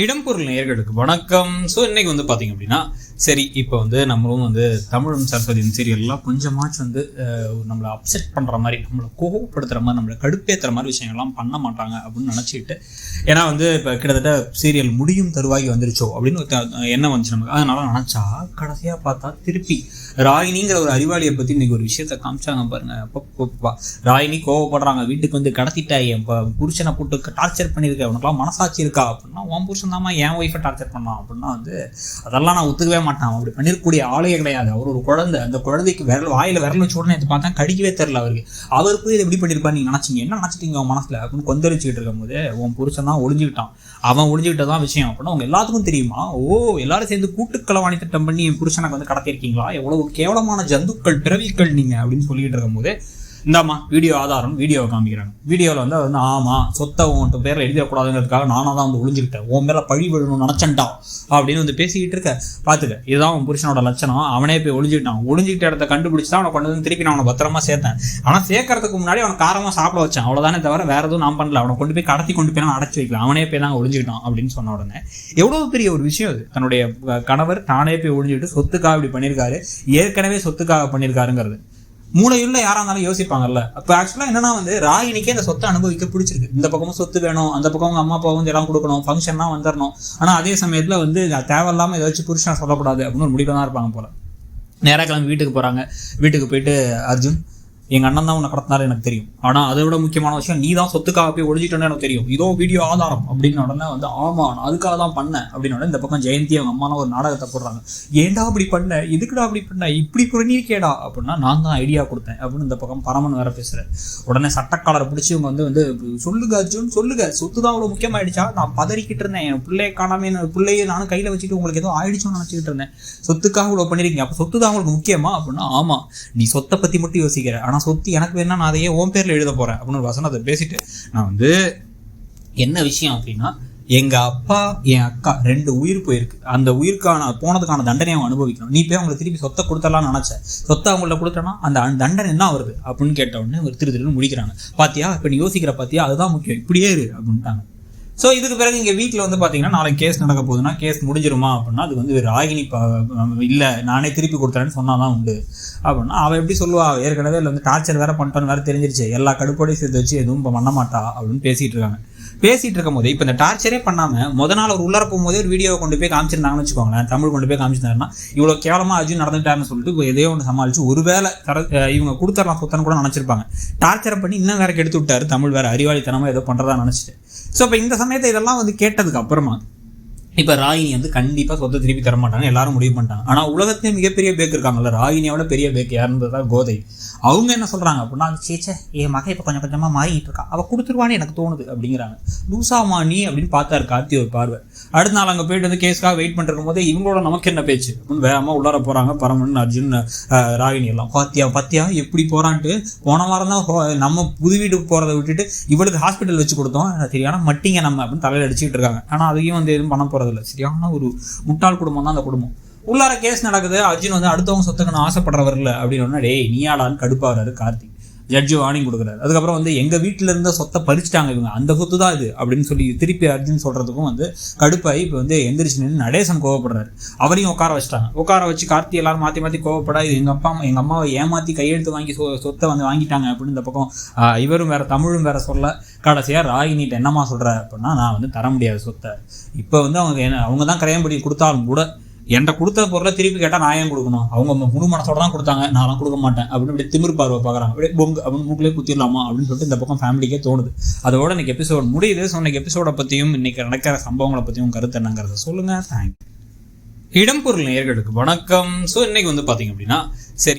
இடம்பொருள் நேயர்களுக்கு வணக்கம். ஸோ இன்னைக்கு பார்த்தீங்க அப்படின்னா, சரி இப்போ நம்மளும் தமிழும் சரஸ்வதியும் சீரியல்லாம் கொஞ்சமாச்சும் நம்மளை அப்செட் பண்ணுற மாதிரி, நம்மளை கோபப்படுத்துகிற மாதிரி, நம்மளை கடுப்பேற்றுற மாதிரி விஷயங்கள்லாம் பண்ண மாட்டாங்க அப்படின்னு நினச்சிக்கிட்டு, ஏன்னா இப்போ கிட்டத்தட்ட சீரியல் முடியும் தருவாகி வந்துருச்சோ அப்படின்னு என்ன வந்துச்சு நமக்கு. அதனால நினச்சா கடைசியாக பார்த்தா திருப்பி ராயினிங்கிற ஒரு அறிவாளியை பற்றி இன்னைக்கு ஒரு விஷயத்த காமிச்சாங்க பாருங்க. அப்பா ராயினி கோவப்படுறாங்க, வீட்டுக்கு கடத்திட்டா, என் புருஷனை போட்டு டார்ச்சர் பண்ணியிருக்க, உனக்குலாம் மனசாட்சி இருக்கா அப்படின்னா, உன் புருஷன் தாமா என் ஒய்ஃபை டார்ச்சர் பண்ணான் அப்படின்னா அதெல்லாம் நான் ஒத்துக்கவே மாட்டான். அப்படி பண்ணிருக்கக்கூடிய ஆளையே கிடையாது. அவர் ஒரு குழந்தை, அந்த குழந்தைக்கு வாயில விரல் வச்சு உடனே பார்த்தா கடிக்கவே தெரியல அவருக்கு இது எப்படி பண்ணியிருப்பா நீங்க நினைச்சிங்க, என்ன நினைச்சிட்டீங்க உன் மனசுல அப்படின்னு கொந்தளிச்சுக்கிட்டு இருக்கும் போது உன் புருஷன் தான் ஒளிஞ்சுக்கிட்டான். அவன் ஒளிஞ்சுக்கிட்டதான் விஷயம் அப்படின்னா அவங்க எல்லாத்துக்கும் தெரியுமா. எல்லாரும் சேர்ந்து கூட்டுக்களவாணி திட்டம் பண்ணி என் புருஷனுக்கு கடத்திருக்கீங்களா, எவ்வளவு கேவலமான ஜந்துக்கள் பிறவிகள் நீங்க அப்படின்னு சொல்லிட்டு இருக்கும் போது, இந்தாம்மா வீடியோ ஆதாரம், வீடியோவை காமிக்கிறாங்க. வீடியோவில் ஆமாம் சொத்தை உன்ட்டு பேரில் எழுதிடக்கூடாதுங்கிறதுக்காக நானாக தான் ஒளிஞ்சுக்கிட்டேன், உன் மேலே பழி விழணும்னு நினச்சண்டா அப்படின்னு பேசிக்கிட்டு இருக்க. பார்த்துக்க, இதுதான் உன் புருஷனோட லட்சணம். அவனே போய் ஒளிஞ்சுக்கிட்ட இடத்த கண்டுபிடிச்சி தான் அவனை கொண்டு திருப்பி நான் அவனை பத்திரமா சேர்த்தேன். ஆனால் சேர்க்கறதுக்கு முன்னாடி அவனை காரமாக சாப்பிட வச்சேன், அவ்வளோதானே தவிர வேற எதுவும் நான் பண்ணல. அவனை கொண்டு போய் கடத்தி கொண்டு போய் நான் அடைச்சி வைக்கலாம், அவனே போய் தான் ஒளிஞ்சுக்கிட்டான் அப்படின்னு சொன்ன உடனே எவ்வளோ பெரிய ஒரு விஷயம் அது. தன்னுடைய கணவர் தானே போய் ஒளிஞ்சுக்கிட்டு சொத்துக்காக இப்படி பண்ணியிருக்காரு, ஏற்கனவே சொத்துக்காக பண்ணியிருக்காருங்கிறது மூளையுள்ள யாரா இருந்தாலும் யோசிப்பாங்கல்ல. அப்போ ஆக்சுவலாக என்னன்னா ராகினிக்கே அந்த சொத்தை அனுபவிக்க பிடிச்சிருக்கு. இந்த பக்கமும் சொத்து வேணும், அந்த பக்கம் அம்மா அப்பா இடம் கொடுக்கணும், ஃபங்க்ஷன்லாம் வந்துடணும். ஆனால் அதே சமயத்தில் தேவையில்லாமல் ஏதாச்சும் புருஷன் சொல்லக்கூடாது அப்படின்னு ஒரு முடிவில் தான் இருப்பாங்க போல. நேராக கிளம்பி வீட்டுக்கு போகிறாங்க. வீட்டுக்கு போயிட்டு அர்ஜுன், எங்கள் அண்ணன் தான் உன்னை கடத்தினாரு எனக்கு தெரியும், ஆனால் அதை விட முக்கியமான விஷயம் நீ தான் சொத்துக்காக போய் ஒழிஞ்சிட்டேன்னு எனக்கு தெரியும், இதோ வீடியோ ஆதாரம் அப்படின்னு உடனே ஆமாம் நான் அதுக்காக தான் பண்ணேன் அப்படின்னு இந்த பக்கம் ஜெயந்தி அவங்க அம்மாலாம் ஒரு நாடகத்தை போடுறாங்க. ஏண்டா அப்படி பண்ண, எதுக்குடா அப்படி பண்ண, இப்படி பண்ணியிருக்கேடா அப்படின்னா நான் தான் ஐடியா கொடுத்தேன் அப்படின்னு இந்த பக்கம் பரமன் வேற பேசுகிறேன். உடனே சட்டக்காலரை பிடிச்சி இவங்க சொல்லுங்க அர்ஜுன் சொல்லுங்க, சொத்து தான் அவ்வளோ முக்கியமாயிடுச்சா, நான் பதறிக்கிட்டு இருந்தேன், என் பிள்ளையை காணாமே, என் பிள்ளையை நானும் கையில் வச்சுட்டு உங்களுக்கு ஏதோ ஆயிடுச்சோன்னு நினச்சிக்கிட்டு இருந்தேன், சொத்துக்காக இவ்வளோ பண்ணியிருக்கீங்க, அப்போ சொத்து தான் உங்களுக்கு முக்கியமா அப்படின்னா ஆமாம் நீ சொத்தை பற்றி மட்டும் யோசிக்கிறேன், ஆனால் சொத்து எனக்கு வேணா நான் அதையே ஓன் பேர்ல எழுத போறேன் அப்படின்னு ஒரு வசனத்தை பேசிட்டு நான் என்ன விஷயம் அப்படின்னா, எங்க அப்பா என் அக்கா 2 உயிர் போயிருக்கு, அந்த உயிருக்கான போனதுக்கான தண்டனை அவங்க அனுபவிக்கணும், நீ போய் அவங்களுக்கு திருப்பி சொத்தை கொடுத்தலாம்னு நினைச்சேன், சொத்தை அவங்கள்ட்ட கொடுத்தனா அந்த தண்டனை என்ன வருது அப்படின்னு கேட்ட உடனே ஒரு திரு முடிக்கிறாங்க. பாத்தியா இப்ப நீ யோசிக்கிற பாத்தியா, அதுதான் முக்கியம், இப்படியே இரு அப்படின்ட்டாங்க. ஸோ இதுக்கு பிறகு இங்கே வீட்டில் பார்த்தீங்கன்னா நாளைக்கு கேஸ் நடக்க போகுதுன்னா கேஸ் முடிஞ்சிருமா அப்படின்னா அது ராகினி இல்லை நானே திருப்பி கொடுத்துறேன்னு சொன்னாதான் உண்டு அப்படின்னா அவள் எப்படி சொல்லுவா, ஏற்கனவே டார்ச்சர் வேற பண்ணிட்டோன்னு வேற தெரிஞ்சிருச்சு, எல்லா கடுப்போடையும் சேர்த்து வச்சு எதுவும் இப்போ பண்ண மாட்டா அப்படின்னு பேசிட்டு இருக்காங்க. பேசிட்டு இருக்கும் போதே இப்போ இந்த டார்ச்சரே பண்ணாமல் முதல் நாள் ஒரு உள்ளர போகும்போதே ஒரு வீடியோவை கொண்டு போய் காமிச்சிருந்தாங்கன்னு வச்சுக்கோங்களேன், தமிழ் கொண்டு போய் காமிச்சிருந்தாருன்னா இவ்வளோ கேவலமாக அர்ஜுன் நடந்துட்டாருன்னு சொல்லிட்டு எதையோ ஒன்று சமாளிச்சு ஒருவேளை இவங்க கொடுத்துடலாம் சொத்தன்னு கூட நினச்சிருப்பாங்க. டார்ச்சரை பண்ணி இன்னும் வேற கெடுத்து விட்டாரு தமிழ், வேற அறிவாளித்தனமாக ஏதோ பண்ணுறதா நினச்சிட்டு. ஸோ இப்போ இந்த சமயத்தை இதெல்லாம் கேட்டதுக்கு அப்புறமா இப்போ ராகினி கண்டிப்பாக சொத்தை திருப்பி தர மாட்டாங்க எல்லாரும் முடிவு பண்ணிட்டாங்க. ஆனால் உலகத்தையும் மிகப்பெரிய பேக் இருக்காங்கல்ல, ராகினியோட பெரிய பேக் யாருன்றதா கோதை. அவங்க என்ன சொல்கிறாங்க அப்படின்னா, சேச்சே என் மகன் இப்போ கொஞ்சம் கொஞ்சமாக மாறிட்டு இருக்கா, அவள் கொடுத்துருவான்னு எனக்கு தோணுது அப்படிங்கிறாங்க. லூசாமா நீ அப்படின்னு பார்த்தாரு கார்த்தி ஒரு பார்வை. அடுத்த நாள் அங்கே போயிட்டு கேஸ்க்காக வெயிட் பண்ணிருக்கும் போதே இவங்களோட நமக்கு என்ன பேச்சு அப்படின்னு வேகமாக உள்ளார போகிறாங்க பரமன், அர்ஜுன், ராகினி எல்லாம். பாத்தியா எப்படி போகிறான்ட்டு, போன வாரம் தான் நம்ம புது வீட்டுக்கு போகிறத விட்டுட்டு இவளுக்கு ஹாஸ்பிட்டல் வச்சு கொடுத்தோம், சரியான மட்டிங்க நம்ம அப்படின்னு தலையில் அடிச்சுக்கிட்டு இருக்காங்க. ஆனால் அதையும் எதுவும் பண்ண போகிறது இல்லை. சரியான ஒரு முட்டாள் குடும்பம் தான் அந்த குடும்பம். உள்ளார கேஸ் நடக்குது. அர்ஜுன் அடுத்தவங்க சொத்துக்கணும் ஆசைப்படுறவர் இல்லை அப்படின்னு டேய் நீயாடான்னு கடுப்பாகிறாரு கார்த்திக். ஜட்ஜு வார்னிங் கொடுக்குறாரு. அதுக்கப்புறம் எங்க வீட்டில இருந்த சொத்தை பறிச்சுட்டாங்க இவங்க, அந்த சொத்து தான் இது அப்படின்னு சொல்லி திருப்பி அர்ஜுன் சொல்றதுக்கும் கடுப்பாகி இப்போ எந்திரிச்சு நின்று நடேசன் கோவப்படுறாரு. அவரையும் உட்கார வச்சுட்டாங்க. உட்கார வச்சு கார்த்தி எல்லாரும் மாற்றி மாற்றி கோவப்படா, இது எங்க அம்மாவை ஏமாற்றி கையெழுத்து வாங்கி சொத்தை வாங்கிட்டாங்க அப்படின்னு இந்த பக்கம் இவரும் வேற தமிழும் வேற சொல்ல, கடைசியா ராகினிட்ட என்னமா சொல்ற அப்படின்னா, நான் தர முடியாது சொத்தை, இப்போ அவங்க தான் கரையம்படி கொடுத்தாலும் கூட என்கிட்ட கொடுத்த பொருளை திருப்பி கேட்டால் நான் ஏன் கொடுக்கணும், அவங்க முழு மனசோட தான் கொடுத்தாங்க, நான்லாம் கொடுக்க மாட்டேன் அப்படின்னு இப்படி திமிரு பார்வை பார்க்குறாங்க. அப்படியே பொங்கு அப்படின்னு மூக்கிலே குத்திடலாமா அப்படின்னு சொல்லிட்டு இந்த பக்கம் ஃபேமிலிக்கே தோணுது. அதோட இன்னைக்கு எபிசோட் முடியுது. ஸோ இன்னைக்கு எபிசோட பற்றியும் இன்னைக்கு நடக்கிற சம்பவங்களை பற்றியும் கருத்து என்னங்கிறத சொல்லுங்க. தேங்க்யூ. இடம்பொருள் நேயர்களுக்கு வணக்கம். ஸோ இன்னைக்கு பார்த்தீங்க அப்படின்னா, சரி